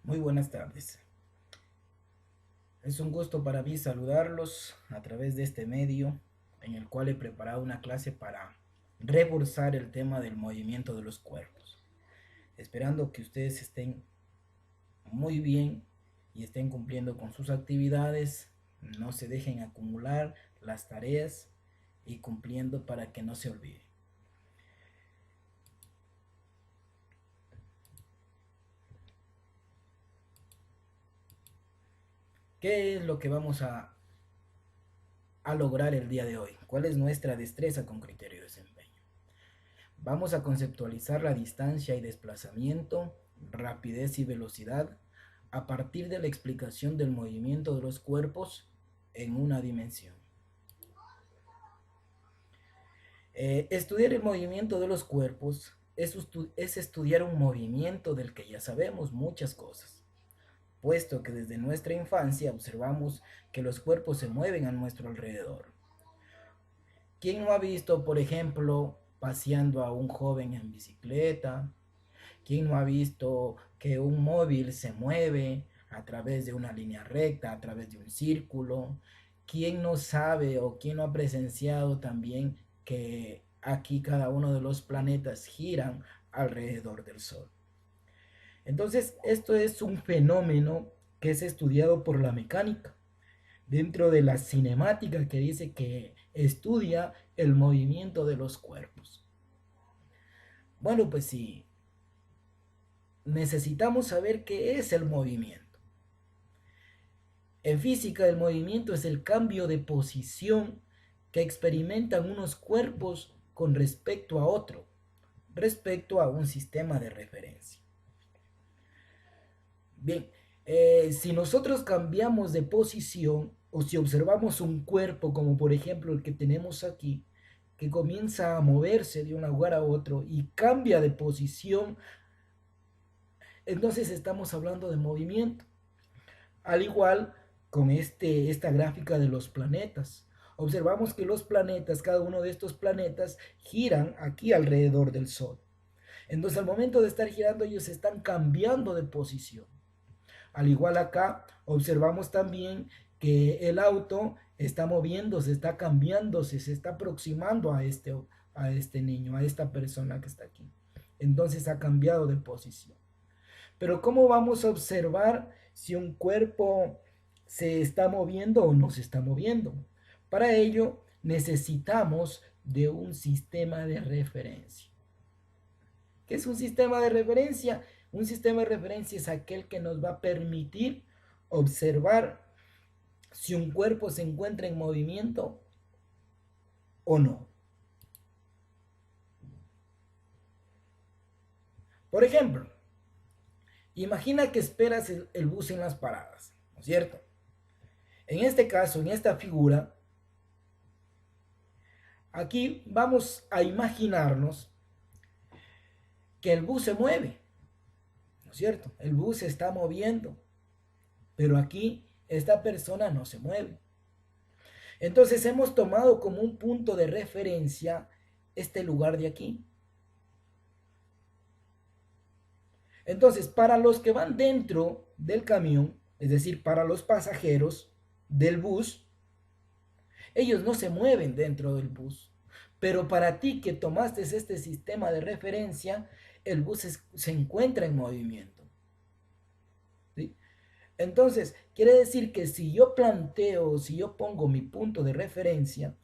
Muy buenas tardes. Es un gusto para mí saludarlos a través de este medio en el cual he preparado una clase para reforzar el tema del movimiento de los cuerpos. Esperando que ustedes estén muy bien y estén cumpliendo con sus actividades, no se dejen acumular las tareas y cumpliendo para que no se olvide. ¿Qué es lo que vamos a lograr el día de hoy? ¿Cuál es nuestra destreza con criterio de desempeño? Vamos a conceptualizar la distancia y desplazamiento, rapidez y velocidad a partir de la explicación del movimiento de los cuerpos en una dimensión. Estudiar el movimiento de los cuerpos es estudiar un movimiento del que ya sabemos muchas cosas, puesto que desde nuestra infancia observamos que los cuerpos se mueven a nuestro alrededor. ¿Quién no ha visto, por ejemplo, paseando a un joven en bicicleta? ¿Quién no ha visto que un móvil se mueve a través de una línea recta, a través de un círculo? ¿Quién no sabe o quién no ha presenciado también que aquí cada uno de los planetas giran alrededor del Sol? Entonces, esto es un fenómeno que es estudiado por la mecánica, dentro de la cinemática que dice que estudia el movimiento de los cuerpos. Bueno, pues sí, necesitamos saber qué es el movimiento. En física, el movimiento es el cambio de posición que experimentan unos cuerpos con respecto a otro, respecto a un sistema de referencia. Bien, si nosotros cambiamos de posición o si observamos un cuerpo como por ejemplo el que tenemos aquí, que comienza a moverse de un lugar a otro y cambia de posición, entonces estamos hablando de movimiento. Al igual con esta gráfica de los planetas. Observamos que los planetas, cada uno de estos planetas, giran aquí alrededor del Sol. Entonces al momento de estar girando ellos están cambiando de posición. Al igual acá, observamos también que el auto está moviéndose, está cambiándose, se está aproximando a este niño, a esta persona que está aquí. Entonces ha cambiado de posición. Pero ¿cómo vamos a observar si un cuerpo se está moviendo o no se está moviendo? Para ello necesitamos de un sistema de referencia. ¿Qué es un sistema de referencia? Un sistema de referencia es aquel que nos va a permitir observar si un cuerpo se encuentra en movimiento o no. Por ejemplo, imagina que esperas el bus en las paradas, ¿no es cierto? En este caso, en esta figura, aquí vamos a imaginarnos que el bus se mueve, ¿no es cierto? El bus se está moviendo, pero aquí esta persona no se mueve. Entonces hemos tomado como un punto de referencia este lugar de aquí. Entonces, para los que van dentro del camión, es decir, para los pasajeros del bus, ellos no se mueven dentro del bus. Pero para ti que tomaste este sistema de referencia, el bus se encuentra en movimiento. ¿Sí? Entonces, quiere decir que si yo planteo, si yo pongo mi punto de referencia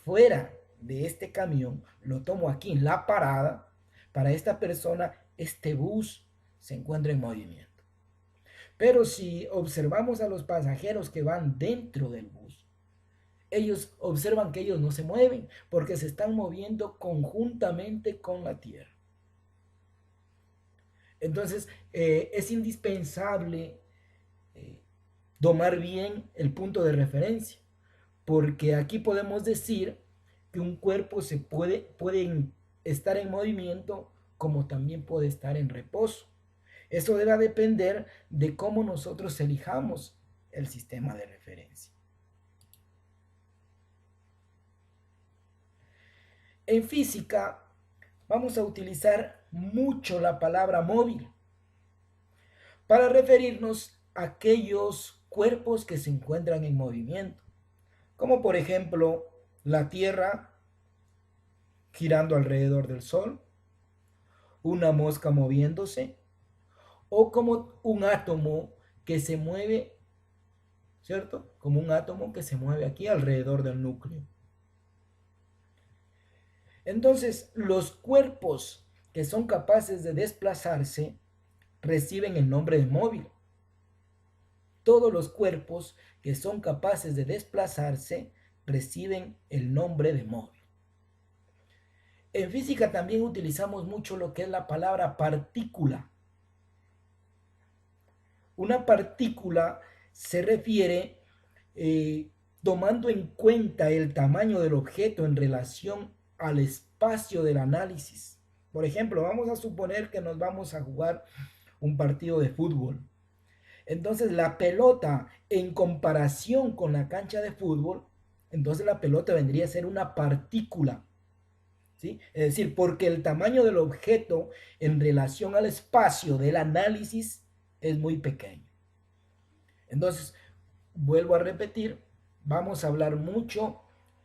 fuera de este camión, lo tomo aquí en la parada, para esta persona, este bus se encuentra en movimiento. Pero si observamos a los pasajeros que van dentro del bus, ellos observan que ellos no se mueven porque se están moviendo conjuntamente con la tierra. Entonces, es indispensable eh, tomar bien el punto de referencia, porque aquí podemos decir que un cuerpo puede estar en movimiento como también puede estar en reposo. Eso debe depender de cómo nosotros elijamos el sistema de referencia. En física vamos a utilizar mucho la palabra móvil, para referirnos a aquellos cuerpos que se encuentran en movimiento, como por ejemplo la Tierra girando alrededor del Sol, una mosca moviéndose, o como un átomo que se mueve, ¿cierto? Como un átomo que se mueve aquí alrededor del núcleo. Entonces, los cuerpos que son capaces de desplazarse reciben el nombre de móvil. Todos los cuerpos que son capaces de desplazarse reciben el nombre de móvil. En física también utilizamos mucho lo que es la palabra partícula. Una partícula se refiere tomando en cuenta el tamaño del objeto en relación al espacio del análisis. Por ejemplo, vamos a suponer que nos vamos a jugar un partido de fútbol. Entonces la pelota en comparación con la cancha de fútbol, entonces la pelota vendría a ser una partícula. ¿Sí? Es decir, porque el tamaño del objeto en relación al espacio del análisis es muy pequeño. Entonces, vuelvo a repetir, vamos a hablar mucho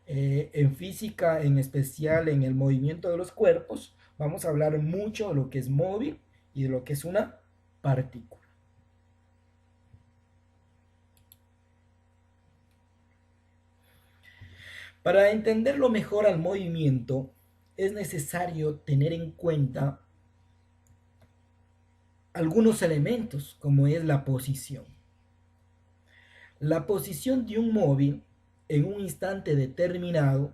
en física, en especial en el movimiento de los cuerpos, vamos a hablar mucho de lo que es móvil y de lo que es una partícula. Para entenderlo mejor al movimiento, es necesario tener en cuenta algunos elementos, como es la posición. La posición de un móvil en un instante determinado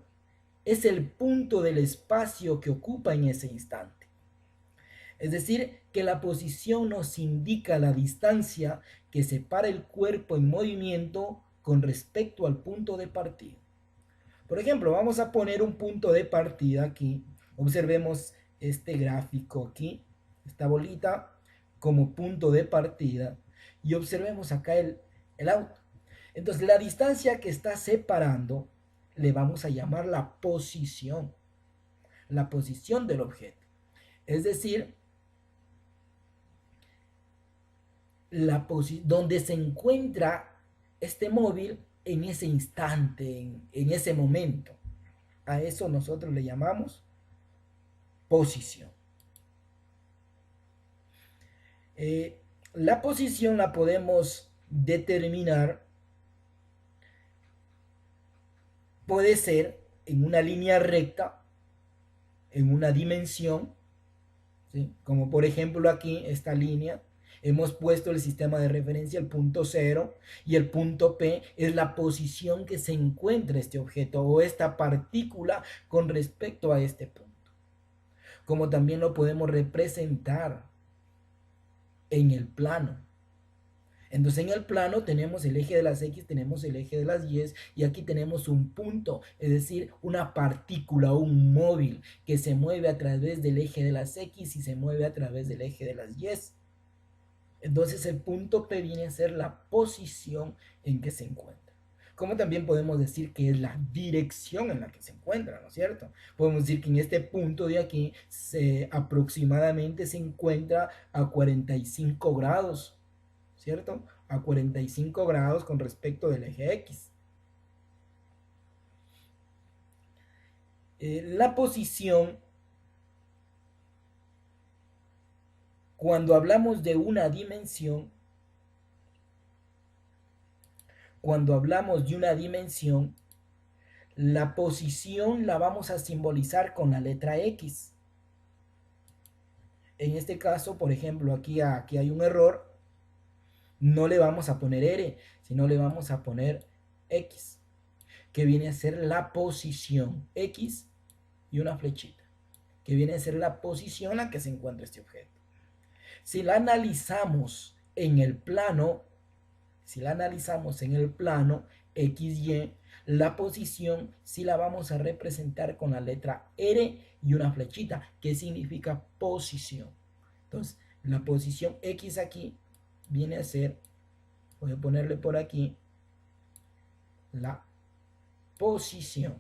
es el punto del espacio que ocupa en ese instante. Es decir, que la posición nos indica la distancia que separa el cuerpo en movimiento con respecto al punto de partida. Por ejemplo, vamos a poner un punto de partida aquí. Observemos este gráfico aquí, esta bolita como punto de partida. Y observemos acá el auto. Entonces, la distancia que está separando le vamos a llamar la posición del objeto. Es decir, donde se encuentra este móvil en ese instante, en ese momento. A eso nosotros le llamamos posición. La posición la podemos determinar, puede ser en una línea recta, en una dimensión, ¿sí? Como por ejemplo aquí esta línea, hemos puesto el sistema de referencia, el punto 0, y el punto P es la posición que se encuentra este objeto o esta partícula con respecto a este punto. Como también lo podemos representar en el plano. Entonces en el plano tenemos el eje de las X, tenemos el eje de las Y y aquí tenemos un punto, es decir, una partícula, un móvil que se mueve a través del eje de las X y se mueve a través del eje de las Y. Entonces el punto P viene a ser la posición en que se encuentra. Como también podemos decir que es la dirección en la que se encuentra, ¿no es cierto? Podemos decir que en este punto de aquí aproximadamente se encuentra a 45 grados, ¿cierto? A 45 grados con respecto del eje X. La posición, cuando hablamos de una dimensión, la posición la vamos a simbolizar con la letra X. En este caso, por ejemplo, aquí hay un error. No le vamos a poner R, sino le vamos a poner X, que viene a ser la posición. X y una flechita, que viene a ser la posición en la que se encuentra este objeto. Si la analizamos en el plano, XY, la posición sí la vamos a representar con la letra R y una flechita, que significa posición. Entonces, la posición X aquí viene a ser, voy a ponerle por aquí, la posición.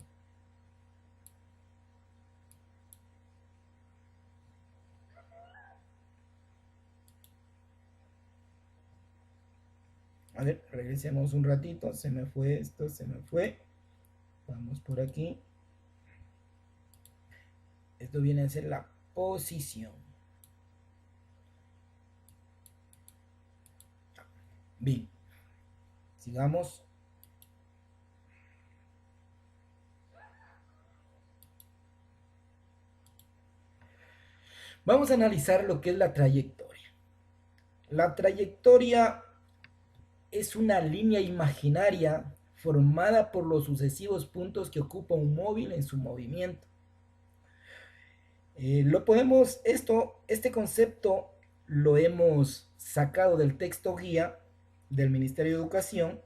A ver, regresemos un ratito. Se me fue esto, se me fue. Vamos por aquí. Esto viene a ser la posición. Bien. Sigamos. Vamos a analizar lo que es la trayectoria. La trayectoria es una línea imaginaria formada por los sucesivos puntos que ocupa un móvil en su movimiento. Este concepto lo hemos sacado del texto guía del Ministerio de Educación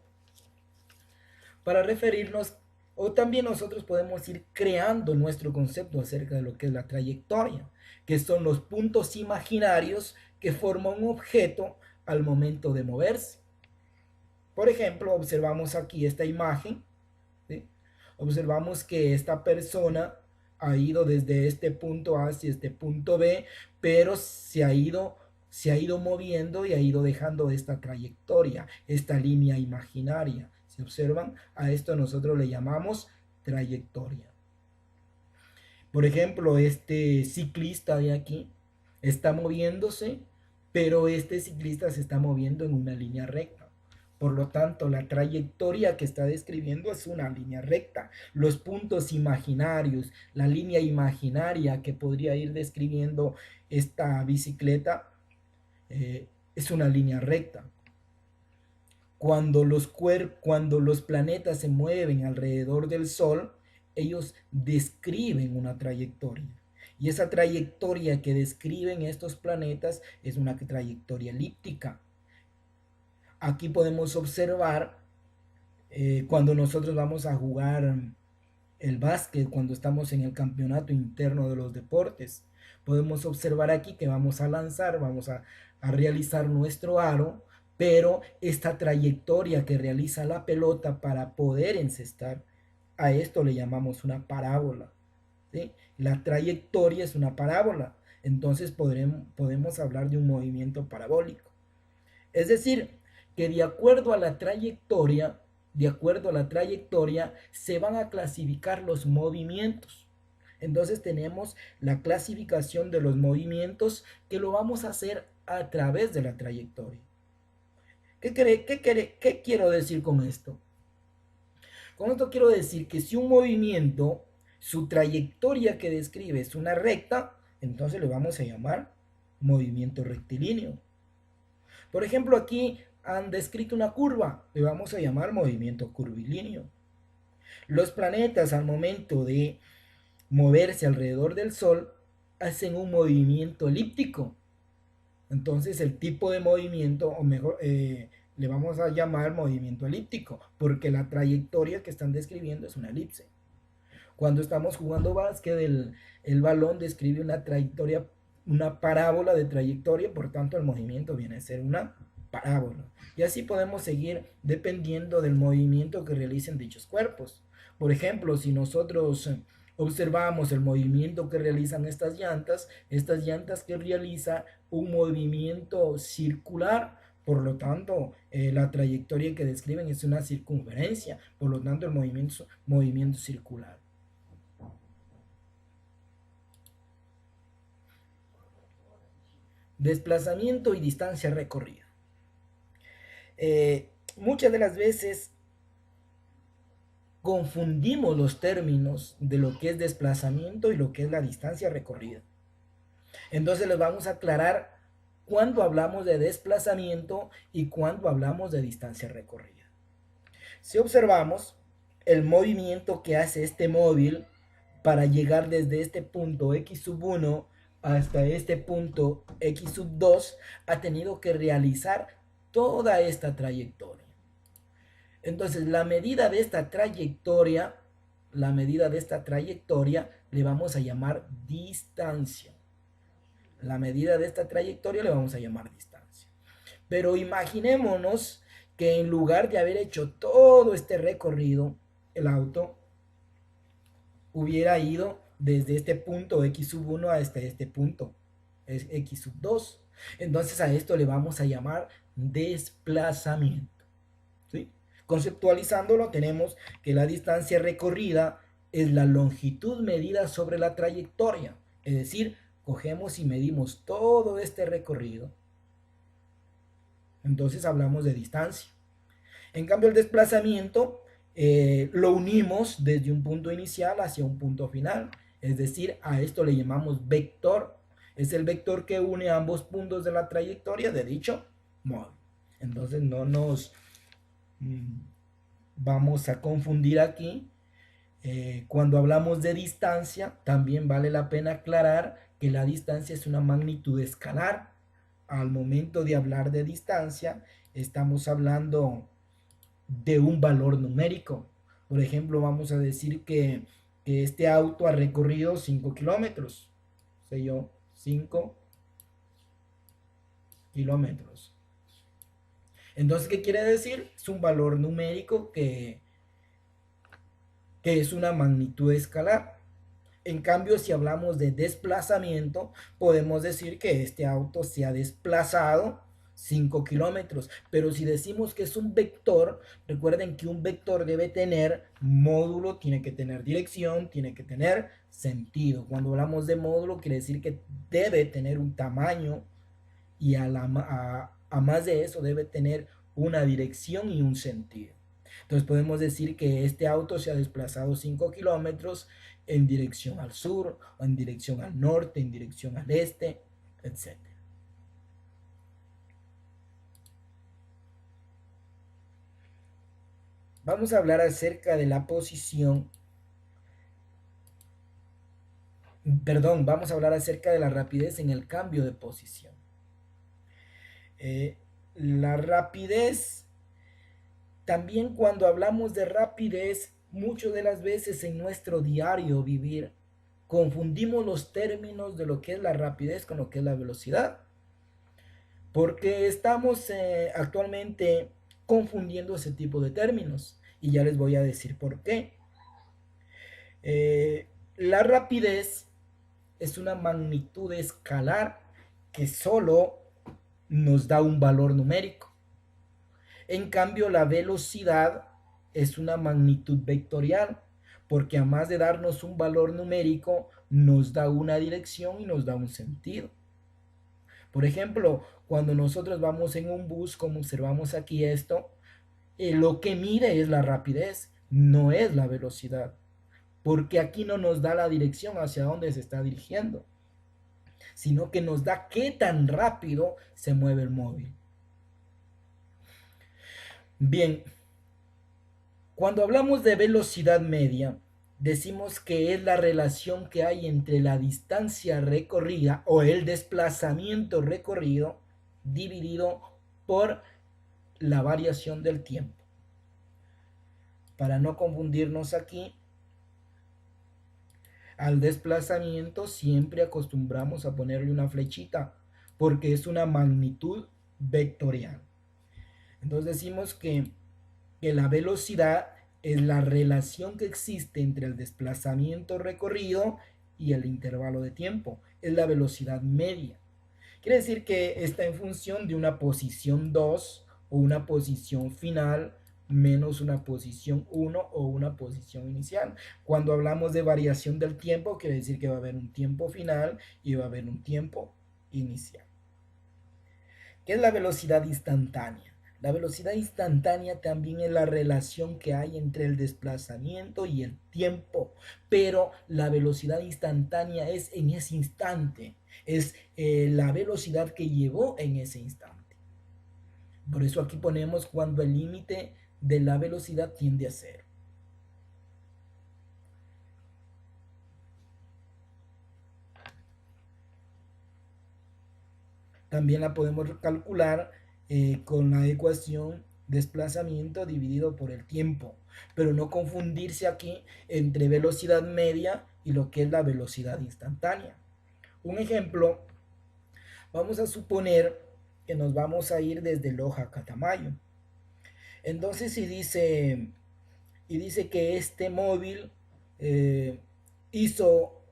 para referirnos, o también nosotros podemos ir creando nuestro concepto acerca de lo que es la trayectoria, que son los puntos imaginarios que forman un objeto al momento de moverse. Por ejemplo, observamos aquí esta imagen, ¿sí? Observamos que esta persona ha ido desde este punto A hacia este punto B, pero se ha ido moviendo y ha ido dejando esta trayectoria, esta línea imaginaria. Si observan, a esto nosotros le llamamos trayectoria. Por ejemplo, este ciclista de aquí está moviéndose, pero este ciclista se está moviendo en una línea recta. Por lo tanto, la trayectoria que está describiendo es una línea recta. Los puntos imaginarios, la línea imaginaria que podría ir describiendo esta bicicleta, es una línea recta. Cuando los planetas se mueven alrededor del Sol, ellos describen una trayectoria. Y esa trayectoria que describen estos planetas es una trayectoria elíptica. Aquí podemos observar cuando nosotros vamos a jugar el básquet, cuando estamos en el campeonato interno de los deportes. Podemos observar aquí que vamos a lanzar, vamos a realizar nuestro aro, pero esta trayectoria que realiza la pelota para poder encestar, a esto le llamamos una parábola, ¿sí? La trayectoria es una parábola, entonces podemos hablar de un movimiento parabólico. Es decir, que de acuerdo a la trayectoria, se van a clasificar los movimientos. Entonces tenemos la clasificación de los movimientos que lo vamos a hacer a través de la trayectoria. ¿Qué quiero decir con esto? Con esto quiero decir que si un movimiento, su trayectoria que describe es una recta, entonces le vamos a llamar movimiento rectilíneo. Por ejemplo, aquí han descrito una curva, le vamos a llamar movimiento curvilíneo. Los planetas al momento de moverse alrededor del Sol hacen un movimiento elíptico. Entonces el tipo de movimiento, o mejor, le vamos a llamar movimiento elíptico, porque la trayectoria que están describiendo es una elipse. Cuando estamos jugando básquet, el balón describe una trayectoria, una parábola de trayectoria, por tanto el movimiento viene a ser una parábola. Y así podemos seguir dependiendo del movimiento que realicen dichos cuerpos. Por ejemplo, si nosotros observamos el movimiento que realizan estas llantas que realiza un movimiento circular, por lo tanto, la trayectoria que describen es una circunferencia, por lo tanto el movimiento circular. Desplazamiento y distancia recorrida. Muchas de las veces confundimos los términos de lo que es desplazamiento y lo que es la distancia recorrida. Entonces les vamos a aclarar cuándo hablamos de desplazamiento y cuándo hablamos de distancia recorrida. Si observamos el movimiento que hace este móvil para llegar desde este punto x1 hasta este punto x2, ha tenido que realizar toda esta trayectoria. Entonces, la medida de esta trayectoria le vamos a llamar distancia. La medida de esta trayectoria le vamos a llamar distancia. Pero imaginémonos que en lugar de haber hecho todo este recorrido, el auto hubiera ido desde este punto x1 hasta este punto x2. Entonces a esto le vamos a llamar desplazamiento. Conceptualizándolo, tenemos que la distancia recorrida es la longitud medida sobre la trayectoria. Es decir, cogemos y medimos todo este recorrido. Entonces hablamos de distancia. En cambio, el desplazamiento lo unimos desde un punto inicial hacia un punto final. Es decir, a esto le llamamos vector. Es el vector que une ambos puntos de la trayectoria de dicho modo. Entonces no nos vamos a confundir aquí. Cuando hablamos de distancia, también vale la pena aclarar que la distancia es una magnitud escalar. Al momento de hablar de distancia, estamos hablando de un valor numérico. Por ejemplo, vamos a decir que este auto ha recorrido 5 kilómetros. Sé yo, 5 kilómetros. Entonces, ¿qué quiere decir? Es un valor numérico que es una magnitud escalar. En cambio, si hablamos de desplazamiento, podemos decir que este auto se ha desplazado 5 kilómetros. Pero si decimos que es un vector, recuerden que un vector debe tener módulo, tiene que tener dirección, tiene que tener sentido. Cuando hablamos de módulo, quiere decir que debe tener un tamaño y a más de eso debe tener una dirección y un sentido. Entonces podemos decir que este auto se ha desplazado 5 kilómetros en dirección al sur, o en dirección al norte, en dirección al este, etc. Vamos a hablar acerca de la posición, vamos a hablar acerca de la rapidez en el cambio de posición. La rapidez, también cuando hablamos de rapidez, muchas de las veces en nuestro diario vivir, confundimos los términos de lo que es la rapidez con lo que es la velocidad. Porque estamos actualmente confundiendo ese tipo de términos. Y ya les voy a decir por qué. La rapidez es una magnitud escalar que solo nos da un valor numérico. En cambio, la velocidad es una magnitud vectorial, porque además de darnos un valor numérico, nos da una dirección y nos da un sentido. Por ejemplo, cuando nosotros vamos en un bus, como observamos aquí esto, lo que mide es la rapidez, no es la velocidad, porque aquí no nos da la dirección hacia dónde se está dirigiendo, sino que nos da qué tan rápido se mueve el móvil. Bien, cuando hablamos de velocidad media, decimos que es la relación que hay entre la distancia recorrida o el desplazamiento recorrido dividido por la variación del tiempo. Para no confundirnos aquí, al desplazamiento siempre acostumbramos a ponerle una flechita porque es una magnitud vectorial. Entonces decimos que la velocidad es la relación que existe entre el desplazamiento recorrido y el intervalo de tiempo. Es la velocidad media. Quiere decir que está en función de una posición 2 o una posición final menos una posición 1 o una posición inicial. Cuando hablamos de variación del tiempo, quiere decir que va a haber un tiempo final y va a haber un tiempo inicial. ¿Qué es la velocidad instantánea? La velocidad instantánea también es la relación que hay entre el desplazamiento y el tiempo, pero la velocidad instantánea es en ese instante, es la velocidad que llevó en ese instante. Por eso aquí ponemos cuando el límite de la velocidad tiende a cero. También la podemos calcular con la ecuación desplazamiento dividido por el tiempo, pero no confundirse aquí entre velocidad media y lo que es la velocidad instantánea. Un ejemplo, vamos a suponer que nos vamos a ir desde Loja a Catamayo. Entonces y dice que este móvil hizo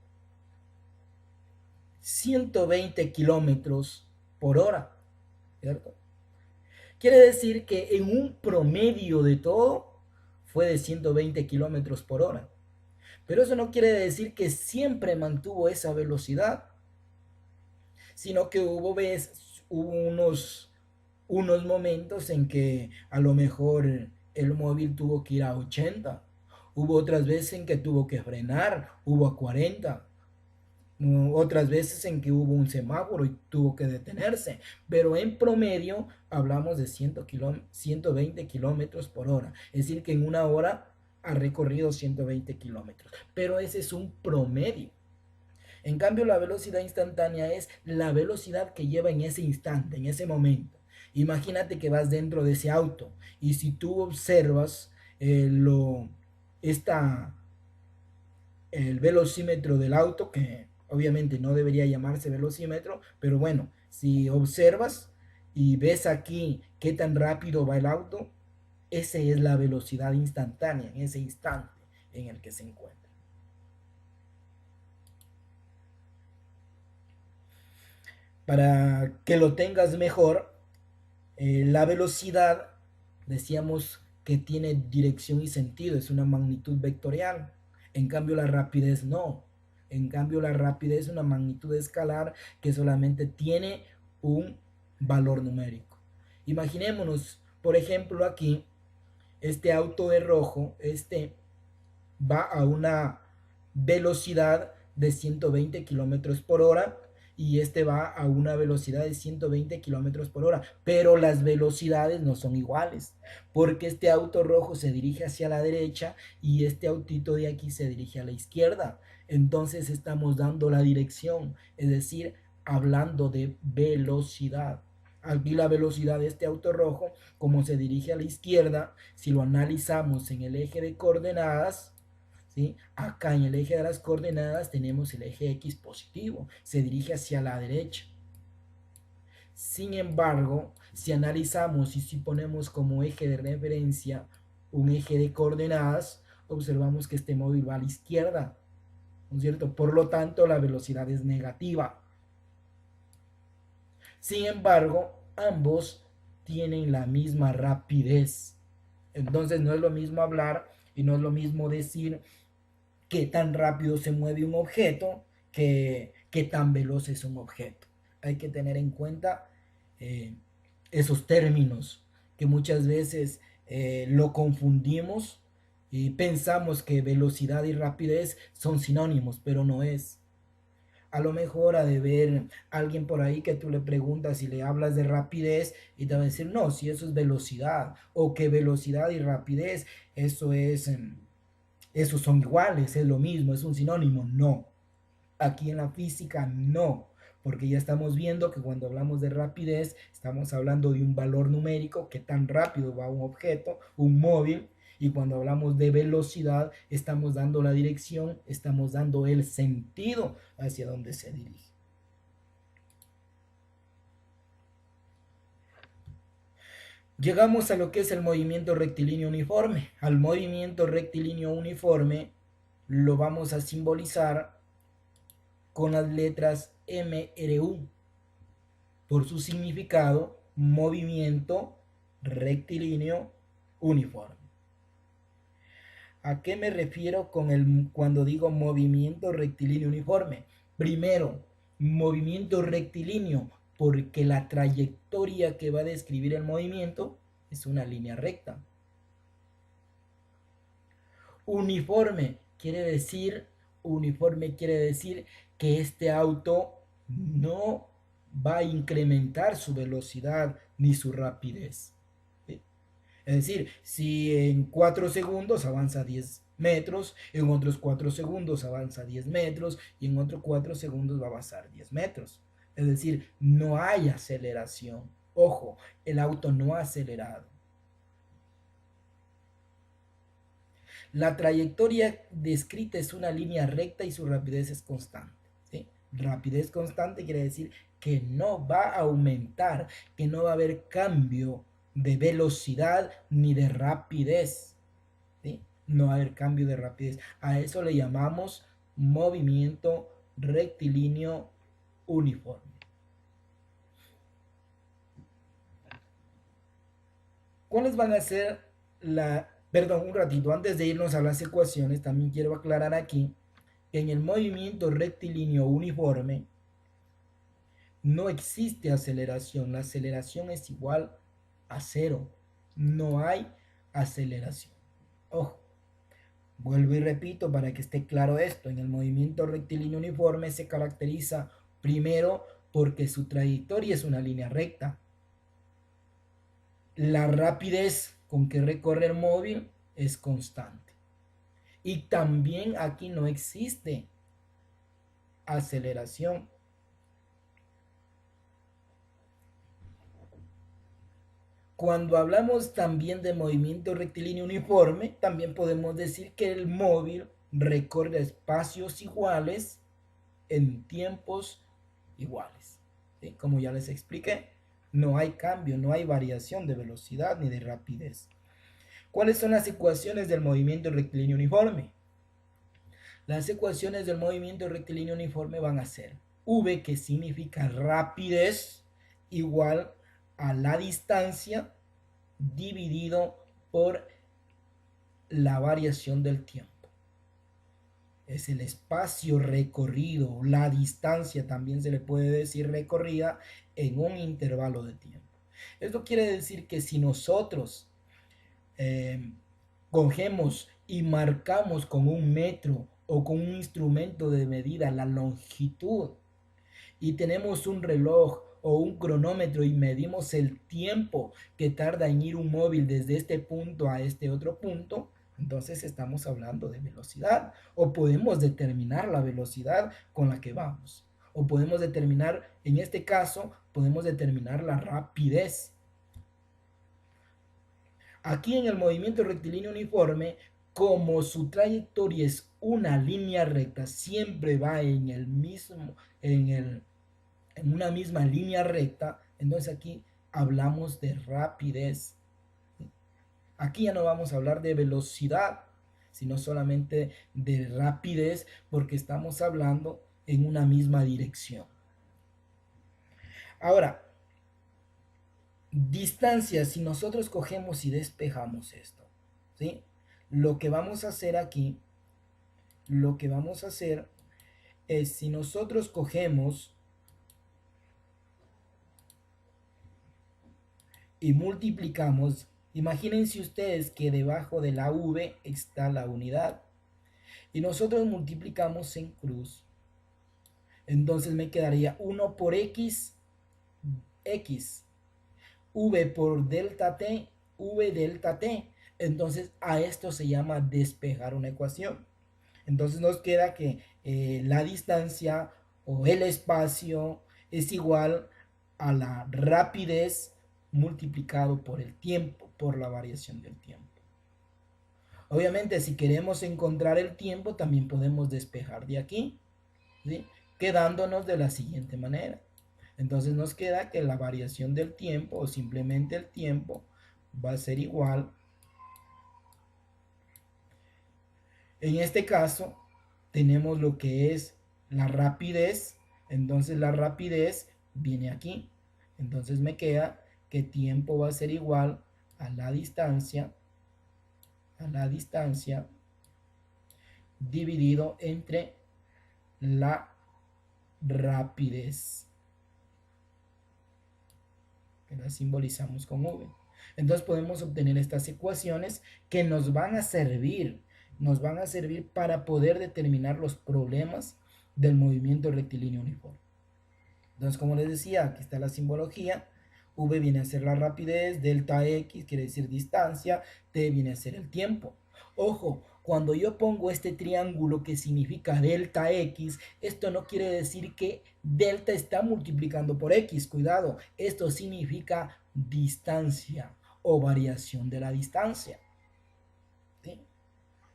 120 kilómetros por hora, ¿cierto? Quiere decir que en un promedio de todo fue de 120 kilómetros por hora. Pero eso no quiere decir que siempre mantuvo esa velocidad, sino que hubo unos momentos en que a lo mejor el móvil tuvo que ir a 80. Hubo otras veces en que tuvo que frenar, hubo a 40. Otras veces en que hubo un semáforo y tuvo que detenerse, pero en promedio hablamos de 120 kilómetros por hora, es decir, que en una hora ha recorrido 120 kilómetros, pero ese es un promedio. En cambio, la velocidad instantánea es la velocidad que lleva en ese instante, en ese momento. Imagínate que vas dentro de ese auto y si tú observas esta, el velocímetro del auto, que obviamente no debería llamarse velocímetro, pero bueno, si observas y ves aquí qué tan rápido va el auto, esa es la velocidad instantánea en ese instante en el que se encuentra. Para que lo tengas mejor, la velocidad, decíamos que tiene dirección y sentido, es una magnitud vectorial. En cambio, la rapidez no. En cambio, la rapidez es una magnitud escalar que solamente tiene un valor numérico. Imaginémonos, por ejemplo, aquí, este auto de rojo, va a una velocidad de 120 kilómetros por hora y este va a una velocidad de 120 kilómetros por hora, pero las velocidades no son iguales, porque este auto rojo se dirige hacia la derecha y este autito de aquí se dirige a la izquierda. Entonces estamos dando la dirección, es decir, hablando de velocidad. Aquí la velocidad de este auto rojo, como se dirige a la izquierda, si lo analizamos en el eje de coordenadas, ¿sí? Acá en el eje de las coordenadas tenemos el eje X positivo, se dirige hacia la derecha. Sin embargo, si analizamos y si ponemos como eje de referencia un eje de coordenadas, observamos que este móvil va a la izquierda, ¿no es cierto? Por lo tanto, la velocidad es negativa. Sin embargo, ambos tienen la misma rapidez. Entonces no es lo mismo hablar y no es lo mismo decir qué tan rápido se mueve un objeto que qué tan veloz es un objeto. Hay que tener en cuenta eh, esos términos que muchas veces lo confundimos y pensamos que velocidad y rapidez son sinónimos, pero no es. A lo mejor ha de ver alguien por ahí que tú le preguntas y le hablas de rapidez y te va a decir, no, si eso es velocidad, o que velocidad y rapidez, eso es, esos son iguales, es lo mismo, es un sinónimo. No, aquí en la física no, porque ya estamos viendo que cuando hablamos de rapidez, estamos hablando de un valor numérico, que tan rápido va un objeto, un móvil, y cuando hablamos de velocidad, estamos dando la dirección, estamos dando el sentido hacia donde se dirige. Llegamos a lo que es el movimiento rectilíneo uniforme. Al movimiento rectilíneo uniforme lo vamos a simbolizar con las letras MRU, por su significado, movimiento rectilíneo uniforme. ¿A qué me refiero cuando digo movimiento rectilíneo uniforme? Primero, movimiento rectilíneo, porque la trayectoria que va a describir el movimiento es una línea recta. Uniforme uniforme quiere decir que este auto no va a incrementar su velocidad ni su rapidez. ¿Sí? Es decir, si en 4 segundos avanza 10 metros, en otros 4 segundos avanza 10 metros y en otros 4 segundos va a avanzar 10 metros. Es decir, no hay aceleración. Ojo, el auto no ha acelerado. La trayectoria descrita es una línea recta y su rapidez es constante. ¿Sí? Rapidez constante quiere decir que no va a aumentar, que no va a haber cambio de velocidad ni de rapidez. ¿Sí? No va a haber cambio de rapidez. A eso le llamamos movimiento rectilíneo uniforme. ¿Cuáles van a ser perdón, un ratito, antes de irnos a las ecuaciones, también quiero aclarar aquí que en el movimiento rectilíneo uniforme no existe aceleración. La aceleración es igual a cero. No hay aceleración. Ojo, vuelvo y repito para que esté claro esto. En el movimiento rectilíneo uniforme se caracteriza primero porque su trayectoria es una línea recta. La rapidez con que recorre el móvil es constante. Y también aquí no existe aceleración. Cuando hablamos también de movimiento rectilíneo uniforme, también podemos decir que el móvil recorre espacios iguales en tiempos iguales. ¿Sí? Como ya les expliqué, no hay cambio, no hay variación de velocidad ni de rapidez. ¿Cuáles son las ecuaciones del movimiento rectilíneo uniforme? Las ecuaciones del movimiento rectilíneo uniforme van a ser v, que significa rapidez, igual a la distancia dividido por la variación del tiempo. Es el espacio recorrido, la distancia también se le puede decir recorrida en un intervalo de tiempo. Esto quiere decir que si nosotros cogemos y marcamos con un metro o con un instrumento de medida la longitud y tenemos un reloj o un cronómetro y medimos el tiempo que tarda en ir un móvil desde este punto a este otro punto, entonces estamos hablando de velocidad o podemos determinar la velocidad con la que vamos. O podemos determinar, en este caso, podemos determinar la rapidez. Aquí en el movimiento rectilíneo uniforme, como su trayectoria es una línea recta, siempre va en el mismo, en una misma línea recta, entonces aquí hablamos de rapidez. Aquí ya no vamos a hablar de velocidad, sino solamente de rapidez, porque estamos hablando en una misma dirección. Ahora, distancia, si nosotros cogemos y despejamos esto, ¿sí? Lo que vamos a hacer aquí, lo que vamos a hacer es, si nosotros cogemos y multiplicamos, imagínense ustedes que debajo de la V está la unidad y nosotros multiplicamos en cruz, entonces me quedaría 1 por x, x, v por delta t, v delta t. Entonces a esto se llama despejar una ecuación. Entonces nos queda que la distancia o el espacio es igual a la rapidez multiplicado por el tiempo, por la variación del tiempo. Obviamente, si queremos encontrar el tiempo, también podemos despejar de aquí, ¿sí? Quedándonos de la siguiente manera. Entonces nos queda que la variación del tiempo o simplemente el tiempo va a ser igual. En este caso tenemos lo que es la rapidez. Entonces la rapidez viene aquí. Entonces me queda que tiempo va a ser igual a la distancia dividido entre la rapidez, que la simbolizamos con V. Entonces podemos obtener estas ecuaciones que nos van a servir para poder determinar los problemas del movimiento rectilíneo uniforme. Entonces, como les decía, aquí está la simbología. V viene a ser la rapidez, delta X quiere decir distancia, T viene a ser el tiempo. Ojo, cuando yo pongo este triángulo que significa delta X, esto no quiere decir que delta está multiplicando por X, cuidado, esto significa distancia o variación de la distancia, ¿sí?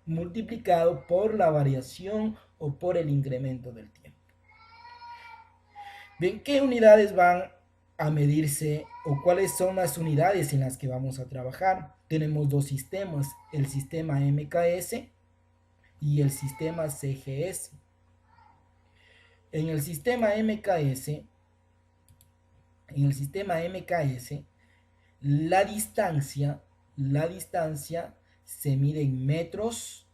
Multiplicado por la variación o por el incremento del tiempo. Bien, ¿qué unidades van a medirse o cuáles son las unidades en las que vamos a trabajar? Tenemos dos sistemas, el sistema MKS y el sistema CGS. En el sistema MKS, La distancia, la distancia se mide en metros.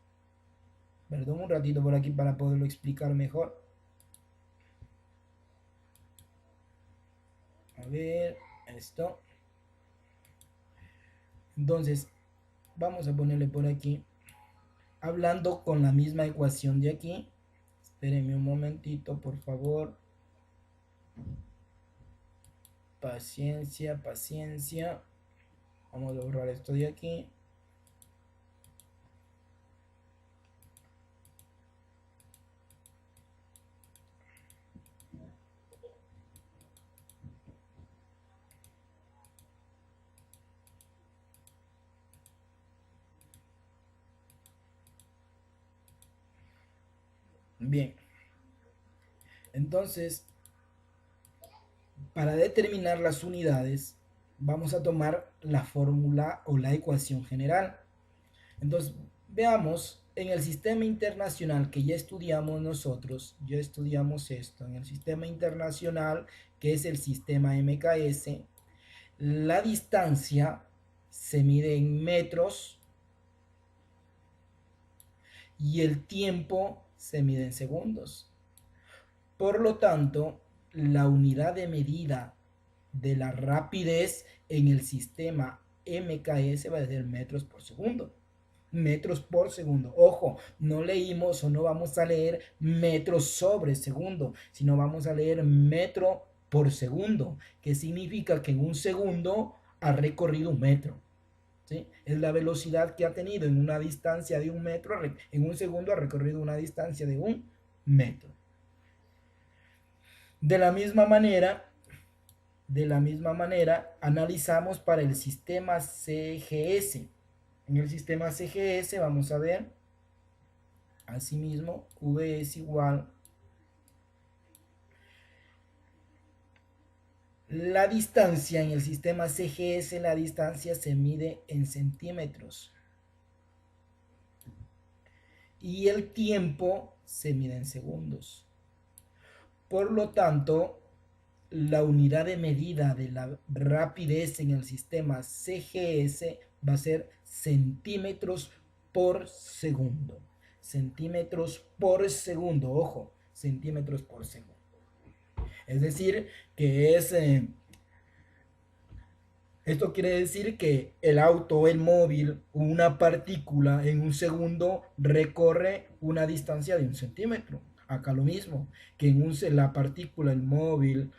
Perdón un ratito por aquí para poderlo explicar mejor. A ver, esto. Entonces, vamos a ponerle por aquí. Hablando con la misma ecuación de aquí. Espérenme un momentito, por favor. Paciencia, paciencia. Vamos a borrar esto de aquí. Bien. Entonces, para determinar las unidades, vamos a tomar la fórmula o la ecuación general. Entonces, veamos en el sistema internacional que ya estudiamos nosotros, ya estudiamos esto, en el sistema internacional que es el sistema MKS, la distancia se mide en metros y el tiempo se mide en segundos. Por lo tanto, la unidad de medida de la rapidez en el sistema MKS va a ser metros por segundo. Metros por segundo. Ojo, no leímos o no vamos a leer metros sobre segundo, sino vamos a leer metro por segundo, que significa que en un segundo ha recorrido un metro. ¿Sí? Es la velocidad que ha tenido en una distancia de un metro, en un segundo ha recorrido una distancia de un metro. De la misma manera, analizamos para el sistema CGS. En el sistema CGS vamos a ver, asimismo, V es igual la distancia en el sistema CGS, la distancia se mide en centímetros. Y el tiempo se mide en segundos. Por lo tanto, la unidad de medida de la rapidez en el sistema CGS va a ser centímetros por segundo. Centímetros por segundo, ojo, centímetros por segundo. Es decir, que esto quiere decir que el auto, el móvil, una partícula en un segundo recorre una distancia de un centímetro. Acá lo mismo, que la partícula, el móvil,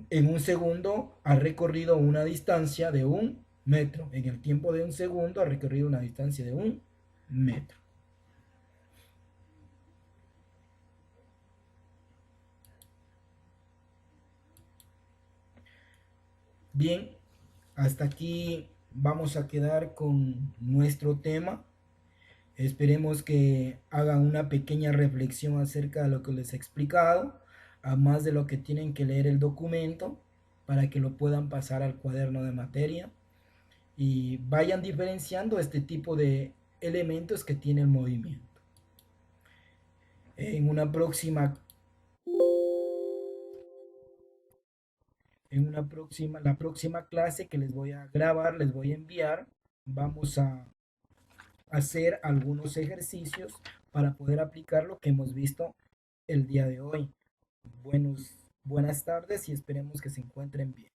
en un segundo ha recorrido una distancia de un metro. En el tiempo de un segundo ha recorrido una distancia de un metro. Bien, hasta aquí vamos a quedar con nuestro tema. Esperemos que hagan una pequeña reflexión acerca de lo que les he explicado, a más de lo que tienen que leer el documento para que lo puedan pasar al cuaderno de materia y vayan diferenciando este tipo de elementos que tiene el movimiento. En una próxima, la próxima clase que les voy a grabar, les voy a enviar, vamos a hacer algunos ejercicios para poder aplicar lo que hemos visto el día de hoy. Buenas tardes y esperemos que se encuentren bien.